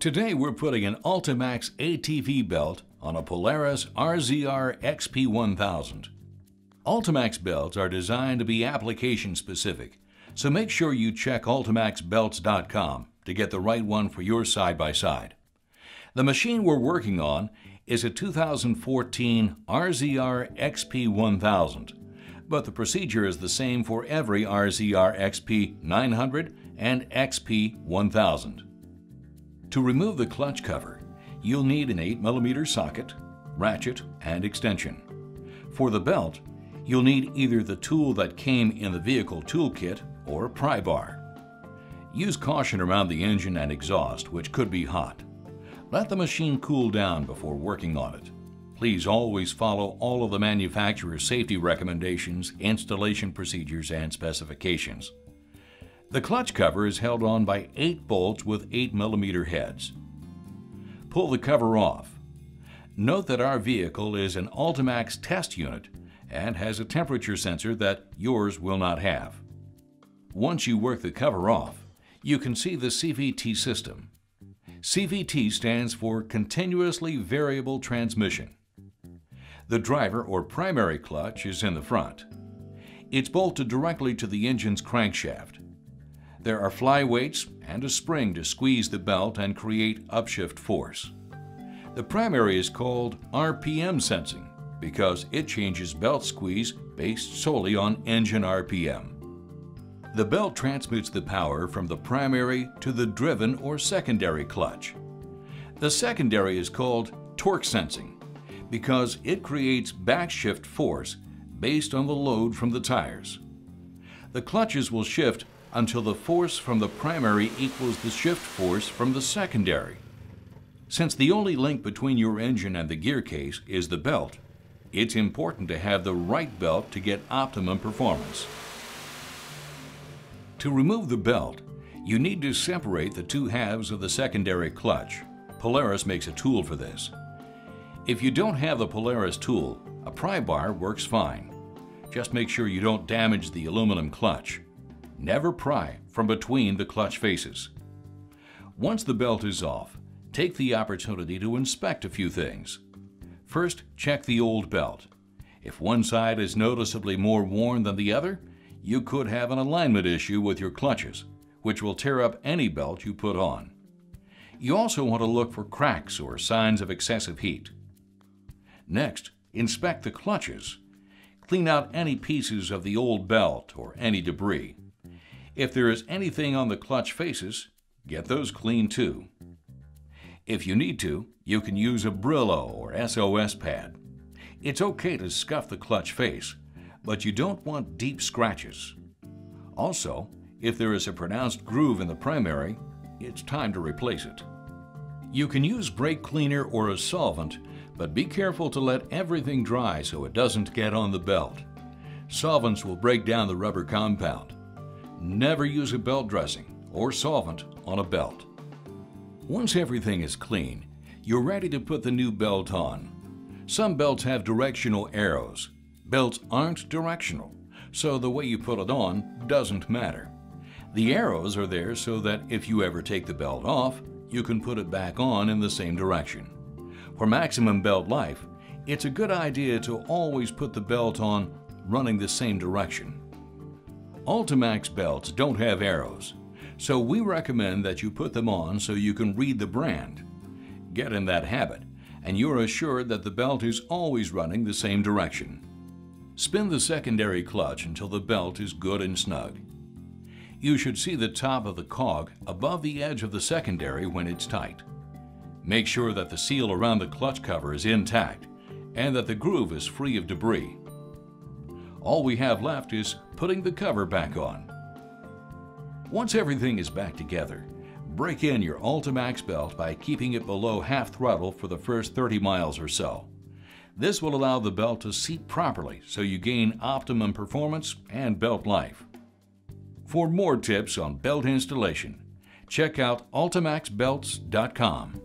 Today we're putting an Ultimax ATV belt on a Polaris RZR XP1000. Ultimax belts are designed to be application specific, so make sure you check ultimaxbelts.com to get the right one for your side-by-side. The machine we're working on is a 2014 RZR XP1000, but the procedure is the same for every RZR XP900 and XP1000. To remove the clutch cover, you'll need an 8mm socket, ratchet, and extension. For the belt, you'll need either the tool that came in the vehicle toolkit or a pry bar. Use caution around the engine and exhaust, which could be hot. Let the machine cool down before working on it. Please always follow all of the manufacturer's safety recommendations, installation procedures, and specifications. The clutch cover is held on by 8 bolts with 8mm heads. Pull the cover off. Note that our vehicle is an Ultimax test unit and has a temperature sensor that yours will not have. Once you work the cover off, you can see the CVT system. CVT stands for Continuously Variable Transmission. The driver or primary clutch is in the front. It's bolted directly to the engine's crankshaft. There are flyweights and a spring to squeeze the belt and create upshift force. The primary is called RPM sensing because it changes belt squeeze based solely on engine RPM. The belt transmits the power from the primary to the driven or secondary clutch. The secondary is called torque sensing because it creates backshift force based on the load from the tires. The clutches will shift until the force from the primary equals the shift force from the secondary. Since the only link between your engine and the gear case is the belt, it's important to have the right belt to get optimum performance. To remove the belt, you need to separate the two halves of the secondary clutch. Polaris makes a tool for this. If you don't have the Polaris tool, a pry bar works fine. Just make sure you don't damage the aluminum clutch. Never pry from between the clutch faces. Once the belt is off, take the opportunity to inspect a few things. First, check the old belt. If one side is noticeably more worn than the other, you could have an alignment issue with your clutches, which will tear up any belt you put on. You also want to look for cracks or signs of excessive heat. Next, inspect the clutches. Clean out any pieces of the old belt or any debris. If there is anything on the clutch faces, get those cleaned too. If you need to, you can use a Brillo or SOS pad. It's okay to scuff the clutch face, but you don't want deep scratches. Also, if there is a pronounced groove in the primary, it's time to replace it. You can use brake cleaner or a solvent, but be careful to let everything dry so it doesn't get on the belt. Solvents will break down the rubber compound. Never use a belt dressing or solvent on a belt. Once everything is clean, you're ready to put the new belt on. Some belts have directional arrows. Belts aren't directional, so the way you put it on doesn't matter. The arrows are there so that if you ever take the belt off, you can put it back on in the same direction. For maximum belt life, it's a good idea to always put the belt on running the same direction. Ultimax belts don't have arrows, so we recommend that you put them on so you can read the brand. Get in that habit, and you're assured that the belt is always running the same direction. Spin the secondary clutch until the belt is good and snug. You should see the top of the cog above the edge of the secondary when it's tight. Make sure that the seal around the clutch cover is intact and that the groove is free of debris. All we have left is putting the cover back on. Once everything is back together, break in your Ultimax belt by keeping it below half throttle for the first 30 miles or so. This will allow the belt to seat properly so you gain optimum performance and belt life. For more tips on belt installation, check out ultimaxbelts.com.